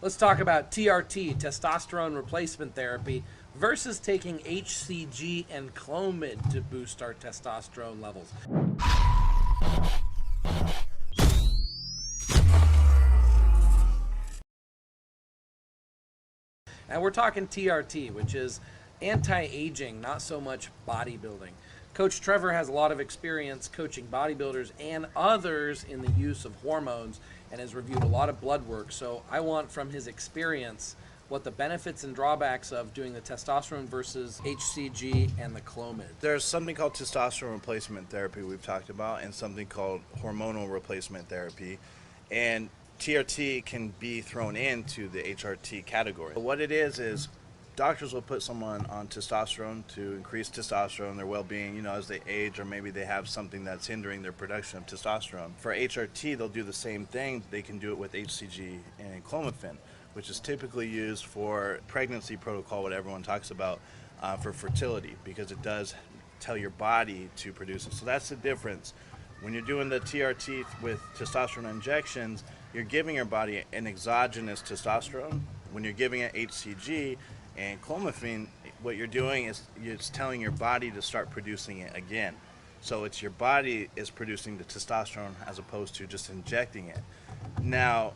Let's talk about TRT, testosterone replacement therapy, versus taking HCG and Clomid to boost our testosterone levels. And we're talking TRT, which is anti-aging, not so much bodybuilding. Coach Trevor has a lot of experience coaching bodybuilders and others in the use of hormones and has reviewed a lot of blood work. So I want from his experience what the benefits and drawbacks of doing the testosterone versus HCG and the Clomid. There's something called testosterone replacement therapy we've talked about and something called hormonal replacement therapy. And TRT can be thrown into the HRT category. What it is doctors will put someone on testosterone to increase testosterone, their well-being, as they age, or maybe they have something that's hindering their production of testosterone. For HRT, they'll do the same thing. They can do it with HCG and clomiphene, which is typically used for pregnancy protocol, what everyone talks about, for fertility, because it does tell your body to produce it. So that's the difference. When you're doing the TRT with testosterone injections, you're giving your body an exogenous testosterone. When you're giving it HCG and clomiphene, what you're doing is it's telling your body to start producing it again. So it's your body is producing the testosterone as opposed to just injecting it. Now,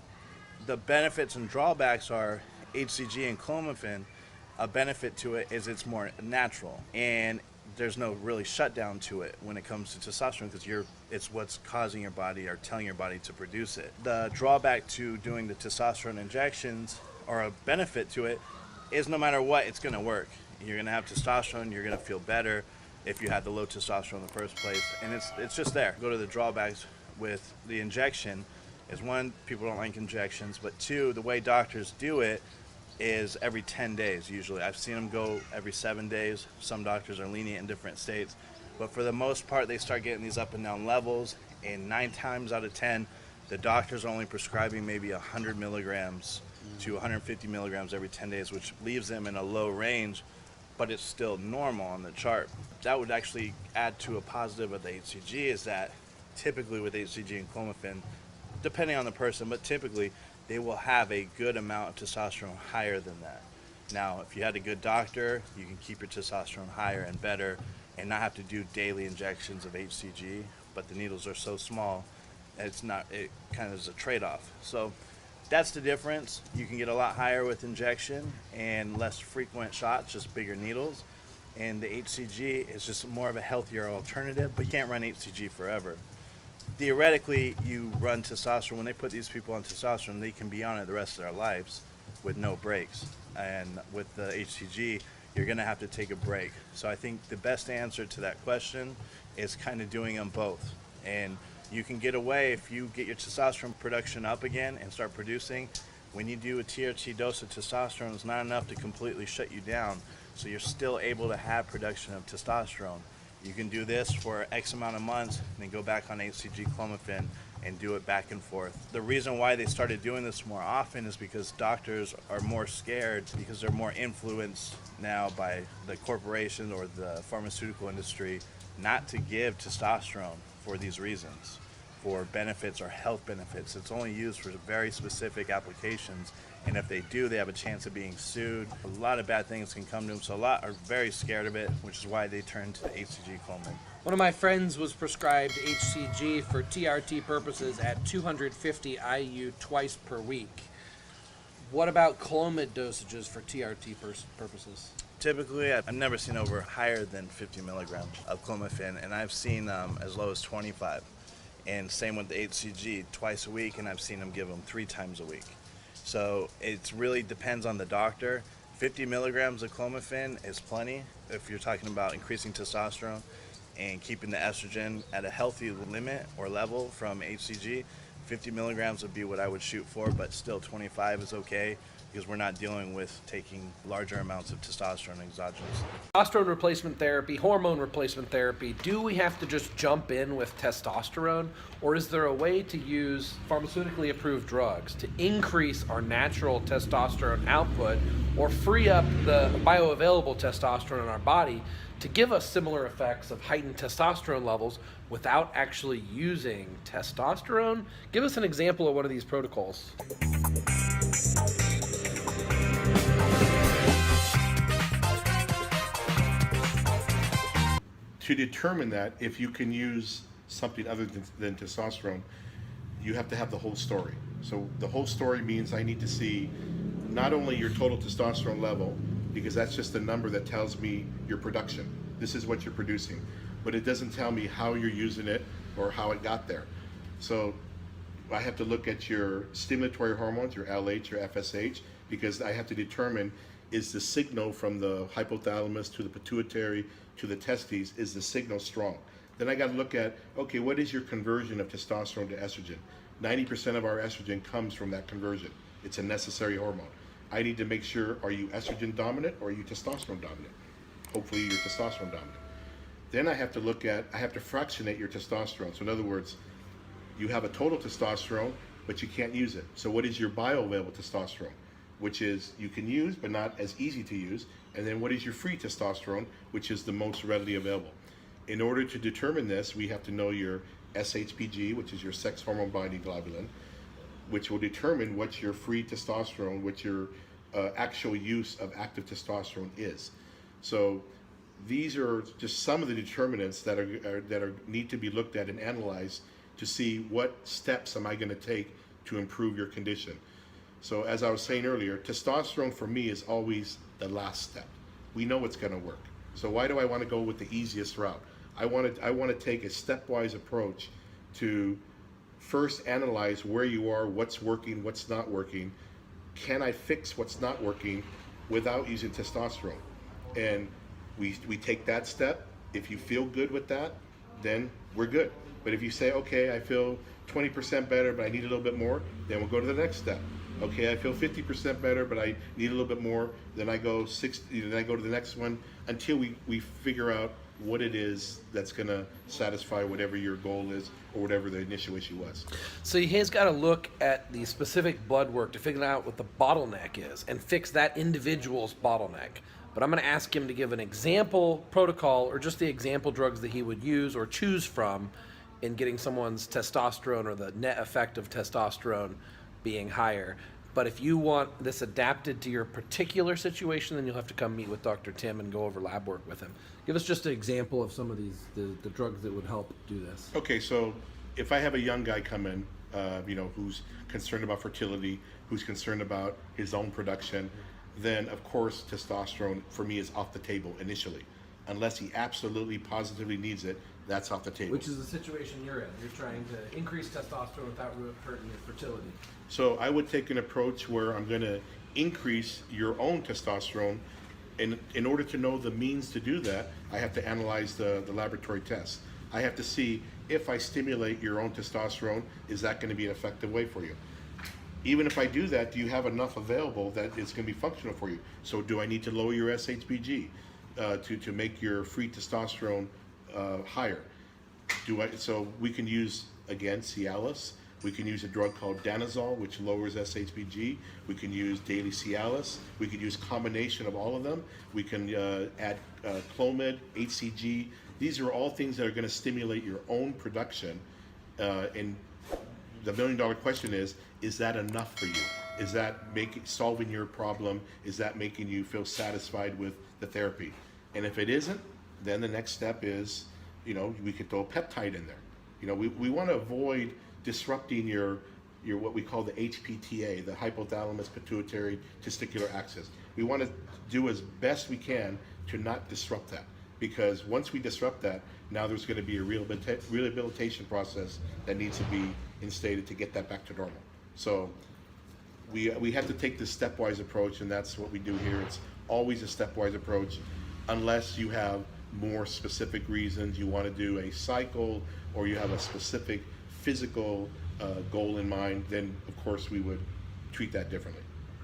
the benefits and drawbacks are HCG and clomiphene. A benefit to it is it's more natural, and there's no really shutdown to it when it comes to testosterone because it's what's causing your body or telling your body to produce it. The drawback to doing the testosterone injections, or a benefit to it, is no matter what, it's going to work. You're going to have testosterone, you're going to feel better if you had the low testosterone in the first place, and it's just there. Go to the drawbacks with the injection is, one, people don't like injections, but two, the way doctors do it is every 10 days usually. I've seen them go every 7 days. Some doctors are lenient in different states, but for the most part they start getting these up and down levels, and 9 times out of 10 the doctors are only prescribing maybe 100 milligrams to 150 milligrams every 10 days, which leaves them in a low range, but it's still normal on the chart. That would actually add to a positive of the HCG, is that typically with HCG and clomiphene, depending on the person, but typically they will have a good amount of testosterone higher than that. Now, if you had a good doctor, you can keep your testosterone higher and better and not have to do daily injections of HCG, but the needles are so small, it kind of is a trade-off. So that's the difference. You can get a lot higher with injection and less frequent shots, just bigger needles. And the HCG is just more of a healthier alternative, but you can't run HCG forever. Theoretically, you run testosterone. When they put these people on testosterone, they can be on it the rest of their lives with no breaks. And with the HCG, you're going to have to take a break. So I think the best answer to that question is kind of doing them both. And you can get away if you get your testosterone production up again and start producing. When you do a TRT dose of testosterone, it's not enough to completely shut you down. So you're still able to have production of testosterone. You can do this for X amount of months and then go back on HCG clomiphene and do it back and forth. The reason why they started doing this more often is because doctors are more scared, because they're more influenced now by the corporation or the pharmaceutical industry not to give testosterone for these reasons, for benefits or health benefits. It's only used for very specific applications, and if they do, they have a chance of being sued. A lot of bad things can come to them, so a lot are very scared of it, which is why they turn to the HCG Clomid. One of my friends was prescribed HCG for TRT purposes at 250 IU twice per week. What about Clomid dosages for TRT purposes? Typically, I've never seen over higher than 50 milligrams of clomiphene, and I've seen as low as 25. And same with the HCG, twice a week, and I've seen them give them 3 times a week. So it really depends on the doctor. 50 milligrams of clomiphene is plenty if you're talking about increasing testosterone and keeping the estrogen at a healthy limit or level from HCG. 50 milligrams would be what I would shoot for, but still 25 is okay, because we're not dealing with taking larger amounts of testosterone exogenous. Testosterone replacement therapy, hormone replacement therapy, do we have to just jump in with testosterone, or is there a way to use pharmaceutically approved drugs to increase our natural testosterone output or free up the bioavailable testosterone in our body to give us similar effects of heightened testosterone levels without actually using testosterone? Give us an example of one of these protocols. to determine that, if you can use something other than testosterone, you have to have the whole story. So the whole story means I need to see not only your total testosterone level, because that's just a number that tells me your production. This is what you're producing, but it doesn't tell me how you're using it or how it got there. So I have to look at your stimulatory hormones, your LH, your FSH, because I have to determine, is the signal from the hypothalamus to the pituitary to the testes, is the signal strong? Then I got to look at, okay, what is your conversion of testosterone to estrogen? 90% of our estrogen comes from that conversion. It's a necessary hormone. I need to make sure, are you estrogen dominant or are you testosterone dominant? Hopefully you're testosterone dominant. Then I have to look at, I have to fractionate your testosterone. So in other words, you have a total testosterone, but you can't use it. So what is your bioavailable testosterone? Which is, you can use, but not as easy to use. And then what is your free testosterone, which is the most readily available? In order to determine this, we have to know your SHBG, which is your sex hormone binding globulin, which will determine what your free testosterone, what your actual use of active testosterone is. So these are just some of the determinants that are need to be looked at and analyzed to see what steps am I going to take to improve your condition. So as I was saying earlier, testosterone for me is always the last step. We know it's going to work. So why do I want to go with the easiest route? I want to take a stepwise approach to first analyze where you are, what's working, what's not working. Can I fix what's not working without using testosterone? And we take that step. If you feel good with that, then we're good. But if you say, okay, I feel 20% better, but I need a little bit more, then we'll go to the next step. Okay, I feel 50% better, but I need a little bit more. Then I go 60. Then I go to the next one until we figure out what it is that's going to satisfy whatever your goal is or whatever the initial issue was. So he's got to look at the specific blood work to figure out what the bottleneck is and fix that individual's bottleneck. But I'm going to ask him to give an example protocol or just the example drugs that he would use or choose from in getting someone's testosterone or the net effect of testosterone being higher. But if you want this adapted to your particular situation, then you'll have to come meet with Dr. Tim and go over lab work with him. Give us just an example of some of these, the drugs that would help do this. Okay, so if I have a young guy come in, who's concerned about fertility, who's concerned about his own production, then of course testosterone for me is off the table initially. Unless he absolutely positively needs it, that's off the table. Which is the situation you're in. You're trying to increase testosterone without hurting your fertility. So I would take an approach where I'm going to increase your own testosterone. And in order to know the means to do that, I have to analyze the laboratory tests. I have to see if I stimulate your own testosterone, is that going to be an effective way for you? Even if I do that, do you have enough available that it's going to be functional for you? So do I need to lower your SHBG to make your free testosterone higher? So we can use, again, Cialis. We can use a drug called Danazol, which lowers SHBG. We can use daily Cialis. We could use a combination of all of them. We can add Clomid, HCG. These are all things that are going to stimulate your own production. And the million-dollar question is that enough for you? Is that solving your problem? Is that making you feel satisfied with the therapy? And if it isn't, then the next step is, we could throw a peptide in there. We want to avoid disrupting your what we call the HPTA, the hypothalamus pituitary testicular axis. We want to do as best we can to not disrupt that, because once we disrupt that, now there's going to be a rehabilitation process that needs to be instated to get that back to normal. So we have to take this stepwise approach, and that's what we do here. It's always a stepwise approach, unless you have more specific reasons you want to do a cycle or you have a specific physical goal in mind, then of course we would treat that differently.